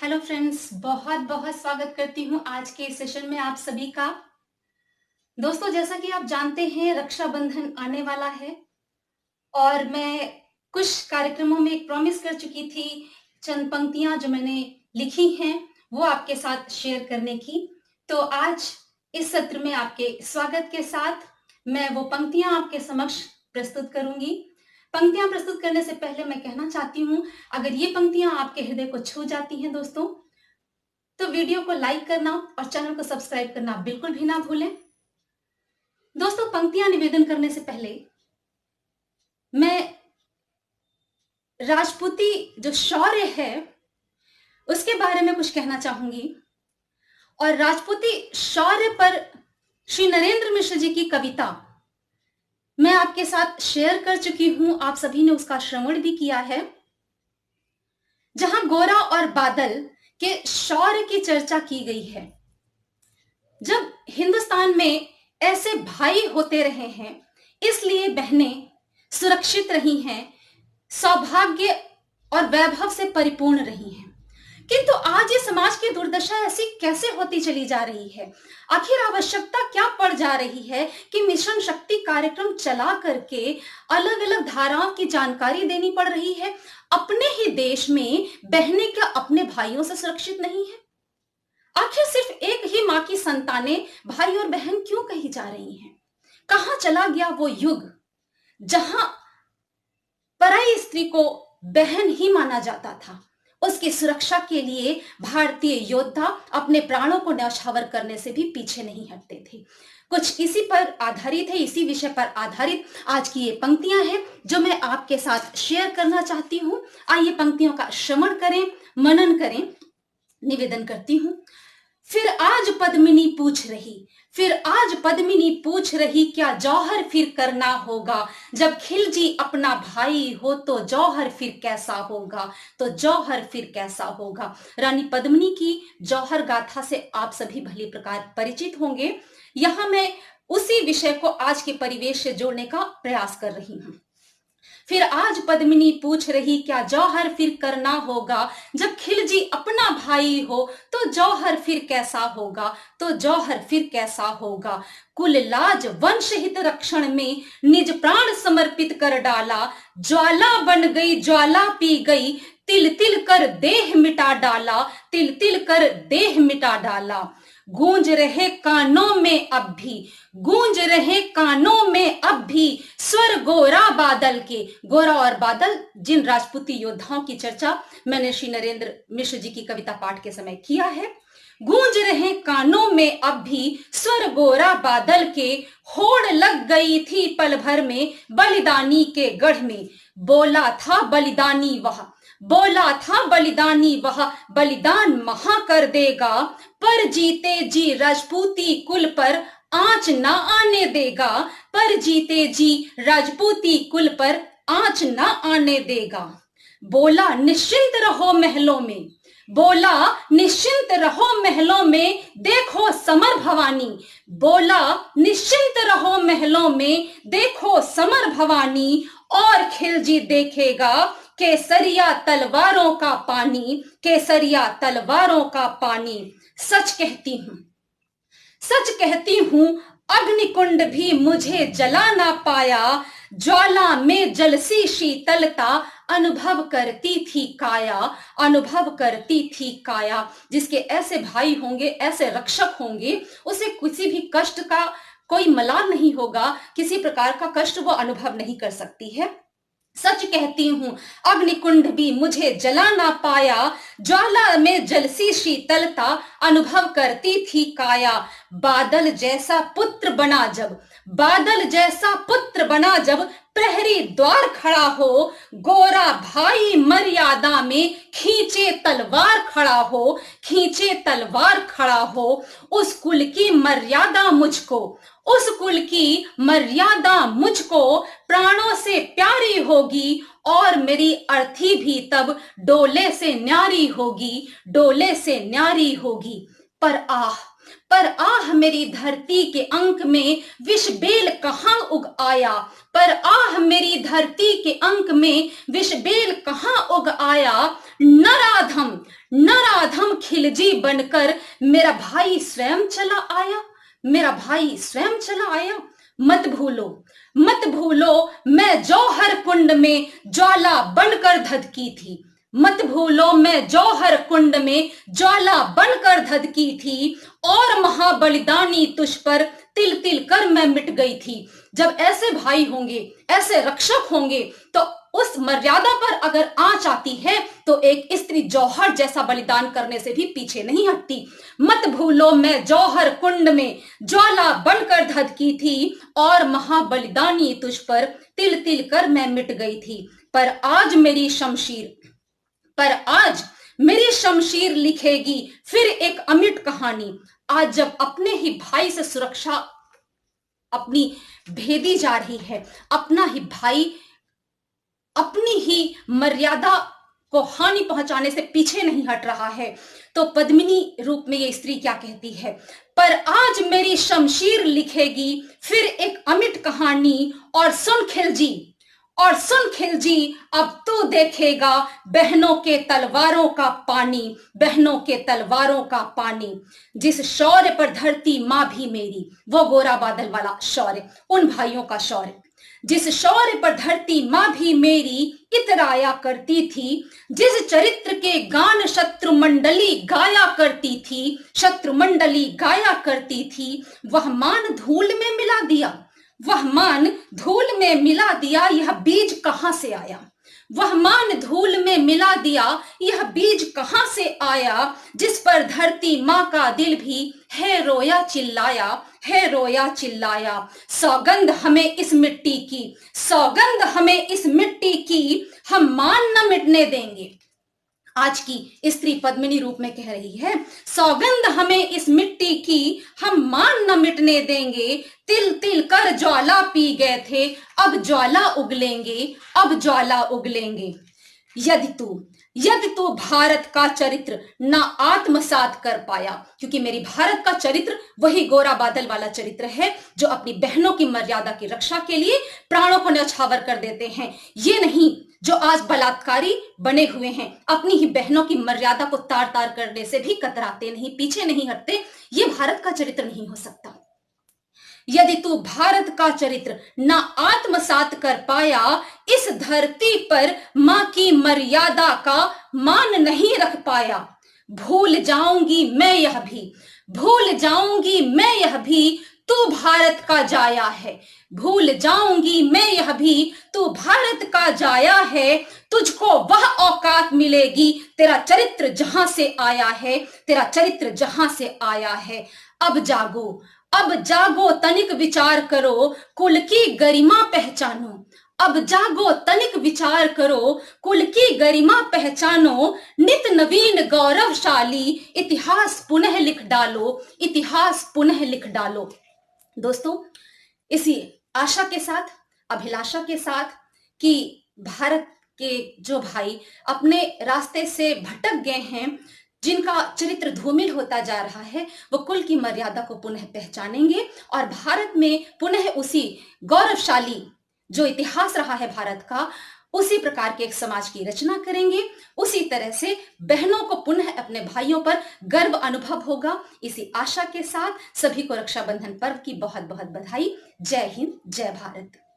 Hello friends, बहुत बहुत स्वागत करती हूँ आज के इस सेशन में आप सभी का। दोस्तों, जैसा कि आप जानते हैं, रक्षाबंधन आने वाला है और मैं कुछ कार्यक्रमों में एक प्रॉमिस कर चुकी थी, चंद पंक्तियां जो मैंने लिखी हैं वो आपके साथ शेयर करने की। तो आज इस सत्र में आपके स्वागत के साथ मैं वो पंक्तियां आपके समक्ष प्रस्तुत करूंगी। पंक्तियां प्रस्तुत करने से पहले मैं कहना चाहती हूँ, अगर ये पंक्तियां आपके हृदय को छू जाती हैं दोस्तों, तो वीडियो को लाइक करना और चैनल को सब्सक्राइब करना बिल्कुल भी ना भूलें। दोस्तों, पंक्तियां निवेदन करने से पहले मैं राजपूती जो शौर्य है उसके बारे में कुछ कहना चाहूंगी। और राजपूती शौर्य पर श्री नरेंद्र मिश्र जी की कविता मैं आपके साथ शेयर कर चुकी हूं, आप सभी ने उसका श्रवण भी किया है, जहां गोरा और बादल के शौर्य की चर्चा की गई है। जब हिंदुस्तान में ऐसे भाई होते रहे हैं, इसलिए बहनें सुरक्षित रही हैं, सौभाग्य और वैभव से परिपूर्ण रही हैं। किंतु आज ये समाज की दुर्दशा ऐसी कैसे होती चली जा रही है? आखिर आवश्यकता क्या पड़ जा रही है कि मिशन शक्ति कार्यक्रम चला करके अलग अलग धाराओं की जानकारी देनी पड़ रही है? अपने ही देश में बहनें क्या अपने भाइयों से सुरक्षित नहीं है? आखिर सिर्फ एक ही मां की संतानें भाई और बहन क्यों कही जा रही हैं? कहां चला गया वो युग जहां पराई स्त्री को बहन ही माना जाता था? उसकी सुरक्षा के लिए भारतीय योद्धा अपने प्राणों को न्यौछावर करने से भी पीछे नहीं हटते थे। कुछ इसी पर आधारित है, इसी विषय पर आधारित आज की ये पंक्तियां हैं जो मैं आपके साथ शेयर करना चाहती हूं। आइए पंक्तियों का श्रवण करें, मनन करें। निवेदन करती हूं। फिर आज पद्मिनी पूछ रही क्या जौहर फिर करना होगा? जब खिलजी अपना भाई हो तो जौहर फिर कैसा होगा? रानी पद्मिनी की जौहर गाथा से आप सभी भली प्रकार परिचित होंगे। यहां मैं उसी विषय को आज के परिवेश से जोड़ने का प्रयास कर रही हूं। फिर आज पद्मिनी पूछ रही क्या जौहर फिर करना होगा? जब खिलजी अपना भाई हो तो जौहर फिर कैसा होगा? कुल लाज वंश हित रक्षण में निज प्राण समर्पित कर डाला। ज्वाला बन गई, ज्वाला पी गई, तिल तिल कर देह मिटा डाला। गूंज रहे कानों में अब भी स्वर गोरा बादल के। गोरा और बादल, जिन राजपूती योद्धाओं की चर्चा मैंने श्री नरेंद्र मिश्र जी की कविता पाठ के समय किया है। गूंज रहे कानों में अब भी स्वर गोरा बादल के। होड़ लग गई थी पल भर में बलिदानी के गढ़ में। बोला था बलिदानी वह बलिदान महा कर देगा। पर जीते जी राजपूती कुल पर आंच ना आने देगा। बोला निश्चिंत रहो महलों में देखो समर भवानी। और खिलजी देखेगा केसरिया तलवारों का पानी। सच कहती हूँ अग्निकुंड भी मुझे जला ना पाया। ज्वाला में जलसी शीतलता अनुभव करती थी काया। जिसके ऐसे भाई होंगे, ऐसे रक्षक होंगे, उसे किसी भी कष्ट का कोई मलाल नहीं होगा, किसी प्रकार का कष्ट वो अनुभव नहीं कर सकती है। सच कहती हूँ अग्निकुंड भी मुझे जला ना पाया। ज्वाला में जलसी शीतलता अनुभव करती थी काया। बादल जैसा पुत्र बना जब प्रहरी द्वार खड़ा हो। गोरा भाई मर्यादा में खींचे तलवार खड़ा हो। उस कुल की मर्यादा मुझको प्राणों से प्यारी होगी। और मेरी अर्थी भी तब डोले से न्यारी होगी। पर आह मेरी धरती के अंक में विष बेल कहाँ उग आया। नराधम नराधम खिलजी बनकर मेरा भाई स्वयं चला आया, मेरा भाई स्वयं चला आया। मत भूलो, मत भूलो, मैं जौहर कुंड में ज्वाला बनकर धधकी थी। मत भूलो, मैं जौहर कुंड में ज्वाला बनकर धधकी थी, और महाबलिदानी तुझ पर तिल तिल कर मैं मिट गई थी। जब ऐसे भाई होंगे, ऐसे रक्षक होंगे, तो उस मर्यादा पर अगर आंच आती है तो एक स्त्री जौहर जैसा बलिदान करने से भी पीछे नहीं हटती। मत भूलो, मैं जौहर कुंड में ज्वाला बनकर धधकी थी, और महाबलिदानी तुझ पर तिल तिल कर मैं मिट गई थी। पर आज मेरी शमशीर लिखेगी फिर एक अमिट कहानी। आज जब अपने ही भाई से सुरक्षा अपनी भेदी जा रही है, अपना ही भाई अपनी ही मर्यादा को हानि पहुंचाने से पीछे नहीं हट रहा है, तो पद्मिनी रूप में ये स्त्री क्या कहती है? पर आज मेरी शमशीर लिखेगी फिर एक अमिट कहानी, और सुन खिलजी, अब तू देखेगा बहनों के तलवारों का पानी, बहनों के तलवारों का पानी। जिस शौर्य पर धरती माँ भी मेरी, वो गोरा बादल वाला शौर्य, उन भाइयों का शौर्य, जिस शौर्य पर धरती माँ भी मेरी इतराया करती थी, जिस चरित्र के गान शत्रुमंडली गाया करती थी, वह मान धूल में मिला दिया, वह मान धूल में मिला दिया, यह बीज कहां से आया? वह मान धूल में मिला दिया, यह बीज कहां से आया? जिस पर धरती माँ का दिल भी है रोया चिल्लाया। सौगंध हमें इस मिट्टी की, हम मान न मिटने देंगे। आज की स्त्री पद्मिनी रूप में कह रही है, सौगंध हमें इस मिट्टी की, हम मान न मिटने देंगे। तिल तिल कर ज्वाला पी गए थे, अब ज्वाला उगलेंगे। यदि तू भारत का चरित्र ना आत्मसात कर पाया, क्योंकि मेरी भारत का चरित्र वही गोरा बादल वाला चरित्र है जो अपनी बहनों की मर्यादा की रक्षा के लिए प्राणों को न्यौछावर कर देते हैं। ये नहीं जो आज बलात्कारी बने हुए हैं, अपनी ही बहनों की मर्यादा को तार तार करने से भी कतराते नहीं, पीछे नहीं हटते। ये भारत का चरित्र नहीं हो सकता। यदि तू भारत का चरित्र ना आत्मसात कर पाया, इस धरती पर मां की मर्यादा का मान नहीं रख पाया। भूल जाऊंगी मैं यह भी तू भारत का जाया है। भूल जाऊंगी मैं यह भी तू भारत का जाया है। तुझको वह औकात मिलेगी, तेरा चरित्र जहां से आया है। अब जागो तनिक विचार करो, कुल की गरिमा पहचानो। नित नवीन गौरवशाली इतिहास पुनः लिख डालो। दोस्तों, इसी आशा के साथ, अभिलाषा के साथ कि भारत के जो भाई अपने रास्ते से भटक गए हैं, जिनका चरित्र धूमिल होता जा रहा है, वो कुल की मर्यादा को पुनः पहचानेंगे और भारत में पुनः उसी गौरवशाली जो इतिहास रहा है भारत का, उसी प्रकार के एक समाज की रचना करेंगे। उसी तरह से बहनों को पुनः अपने भाइयों पर गर्व अनुभव होगा। इसी आशा के साथ सभी को रक्षाबंधन पर्व की बहुत बहुत बधाई। जय हिंद, जय भारत।